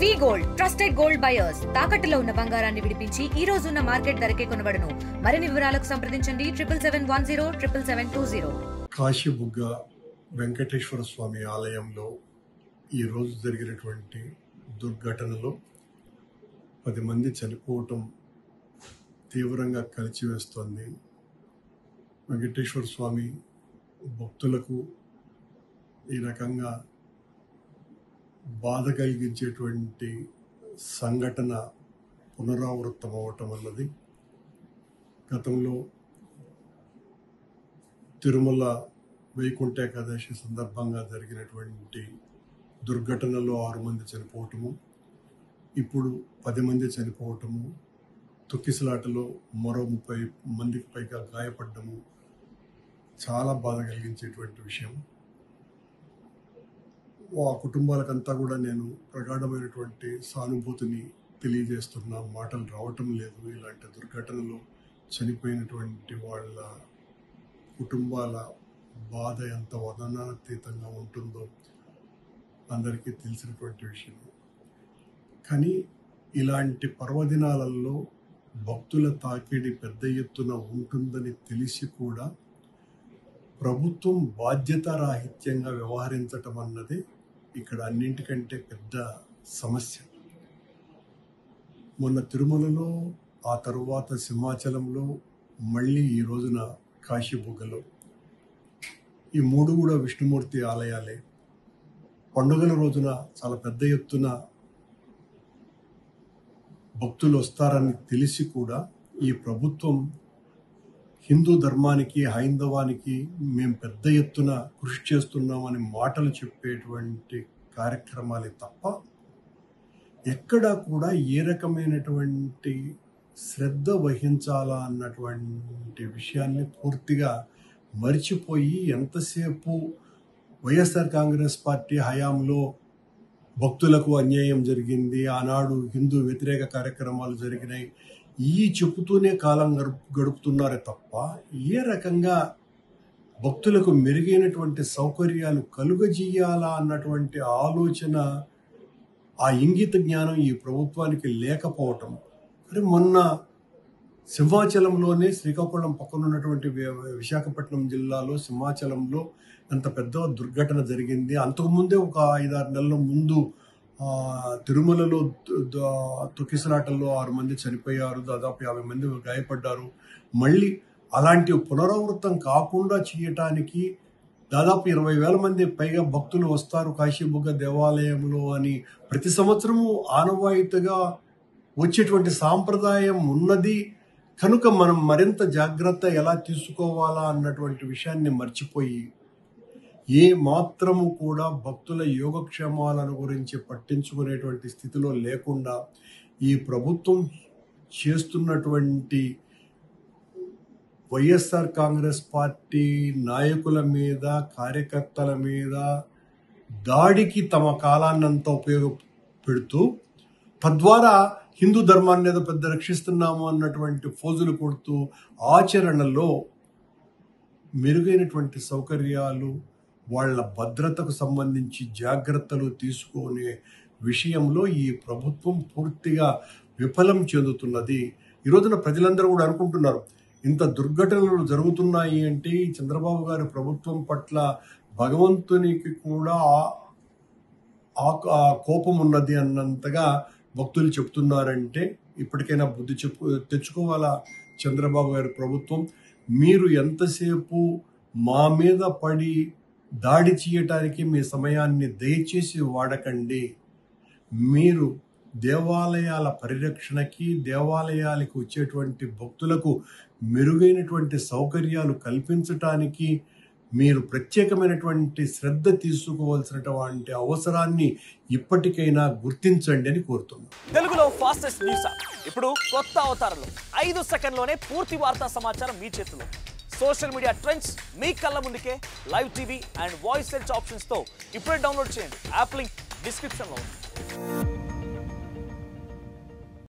వి gold trusted gold buyers తాకట్టులో ఉన్న బంగారాన్ని విడిపించి ఈ రోజు ఉన్న మార్కెట్ ధరకే కొనబడును. మరిన్ని వివరాలకు సంప్రదించండి 7710 కాశీబుగ్గ వెంకటేశ్వర స్వామి ఆలయంలో ఈ రోజు జరిగినటువంటి దుర్ఘటనలో 10 మంది చనిపోవటం తీవ్రంగా కలిచివేస్తోంది. వెంకటేశ్వర స్వామి భక్తులకు ఈ రకంగా బాధ కలిగించేటువంటి సంఘటన పునరావృతం అవటం అన్నది గతంలో తిరుమల వైకుంఠ ఏకాదశి సందర్భంగా జరిగినటువంటి దుర్ఘటనలో 6 మంది చనిపోవటము, ఇప్పుడు 10 మంది చనిపోవటము, తొక్కిసలాటలో మరో 30 మందికి పైగా గాయపడ్డము చాలా బాధ కలిగించేటువంటి విషయం. ఆ కుటుంబాలకంతా కూడా నేను ప్రగాఢమైనటువంటి సానుభూతిని తెలియజేస్తున్నా. మాటలు రావటం లేదు. ఇలాంటి దుర్ఘటనలో చనిపోయినటువంటి వాళ్ళ కుటుంబాల బాధ ఎంత వర్ణనాతీతంగా ఉంటుందో అందరికీ తెలిసినటువంటి విషయం. కానీ ఇలాంటి పర్వదినాలలో భక్తుల తాకిడి పెద్ద ఎత్తున ఉంటుందని తెలిసి కూడా ప్రభుత్వం బాధ్యతారాహిత్యంగా వ్యవహరించటం అన్నది ఇక్కడ అన్నింటికంటే పెద్ద సమస్య. మొన్న తిరుమలలో, ఆ తరువాత సింహాచలంలో, మళ్ళీ ఈ రోజున కాశీబుగ్గలో ఈ 3 కూడా విష్ణుమూర్తి ఆలయాలే. పండుగల రోజున చాలా పెద్ద ఎత్తున భక్తులు వస్తారని తెలిసి కూడా ఈ ప్రభుత్వం హిందూ ధర్మానికి, హైందవానికి మేము పెద్ద ఎత్తున కృషి చేస్తున్నామని మాటలు చెప్పేటువంటి కార్యక్రమాలే తప్ప ఎక్కడా కూడా ఏ రకమైనటువంటి శ్రద్ధ వహించాలా అన్నటువంటి విషయాన్ని పూర్తిగా మర్చిపోయి ఎంతసేపు వైఎస్ఆర్ కాంగ్రెస్ పార్టీ హయాంలో భక్తులకు అన్యాయం జరిగింది, ఆనాడు హిందూ వ్యతిరేక కార్యక్రమాలు జరిగినాయి, ఈ చెబుతూనే కాలం గడుపుతున్నారే తప్ప ఏ రకంగా భక్తులకు మెరుగైనటువంటి సౌకర్యాలు కలుగజేయాలా అన్నటువంటి ఆలోచన, ఆ ఇంగిత జ్ఞానం ఈ ప్రభుత్వానికి లేకపోవటం. మరి మొన్న సింహాచలంలోనే, శ్రీకాకుళం పక్కన ఉన్నటువంటి విశాఖపట్నం జిల్లాలో సింహాచలంలో అంత పెద్ద దుర్ఘటన జరిగింది. అంతకుముందే ఒక 5-6 నెలల ముందు తిరుమలలో తొక్కిసలాటల్లో 6 మంది చనిపోయారు, దాదాపు 50 మంది గాయపడ్డారు. మళ్ళీ అలాంటి పునరావృతం కాకుండా చేయటానికి దాదాపు 20,000 మంది పైగా భక్తులు వస్తారు కాశీబుగ్గ దేవాలయంలో అని ప్రతి సంవత్సరము ఆనవాయితీగా వచ్చేటువంటి సాంప్రదాయం ఉన్నది కనుక మనం మరింత జాగ్రత్త ఎలా తీసుకోవాలా అన్నటువంటి విషయాన్ని మర్చిపోయి ఏ మాత్రము కూడా భక్తుల యోగక్షేమాలను గురించి పట్టించుకునేటువంటి స్థితిలో లేకుండా ఈ ప్రభుత్వం చేస్తున్నటువంటి వైఎస్ఆర్ కాంగ్రెస్ పార్టీ నాయకుల మీద, కార్యకర్తల మీద దాడికి తమ కాలాన్నంతా ఉపయోగపెడుతూ తద్వారా హిందూ ధర్మాన్ని ఏదో పెద్ద రక్షిస్తున్నాము అన్నటువంటి ఫోజులు కొడుతూ ఆచరణలో మెరుగైనటువంటి సౌకర్యాలు, వాళ్ళ భద్రతకు సంబంధించి జాగ్రత్తలు తీసుకునే విషయంలో ఈ ప్రభుత్వం పూర్తిగా విఫలం చెందుతున్నది. ఈ రోజున ప్రజలందరూ కూడా అనుకుంటున్నారు, ఇంత దుర్ఘటనలు జరుగుతున్నాయి అంటే చంద్రబాబు గారి ప్రభుత్వం పట్ల భగవంతునికి కూడా ఆ కోపం ఉన్నది అన్నంతగా భక్తులు చెప్తున్నారంటే ఇప్పటికైనా బుద్ధి తెచ్చుకోవాలా చంద్రబాబు గారి ప్రభుత్వం. మీరు ఎంతసేపు మా మీద పడి దాడి చేయటానికి మీ సమయాన్ని దయచేసి వాడకండి. మీరు దేవాలయాల పరిరక్షణకి, దేవాలయాలకు వచ్చేటువంటి భక్తులకు మెరుగైనటువంటి సౌకర్యాలు కల్పించటానికి మీరు ప్రత్యేకమైనటువంటి శ్రద్ధ తీసుకోవాల్సినటువంటి అవసరాన్ని ఇప్పటికైనా గుర్తించండి అని కోరుతున్నాను. తెలుగులో ఫాస్టెస్ట్ న్యూస్ ఇప్పుడు కొత్త అవతారంలో 5 సెకండ్లోనే పూర్తి వార్తా సమాచారం మీ చేతిలో. సోషల్ మీడియా ట్రెండ్స్ మీ కళ్ళ ముందుకే live TV and voice search options తో ఇప్పుడే డౌన్లోడ్ చేయండి. యాప్ లింక్ డిస్క్రిప్షన్ లో ఉంది.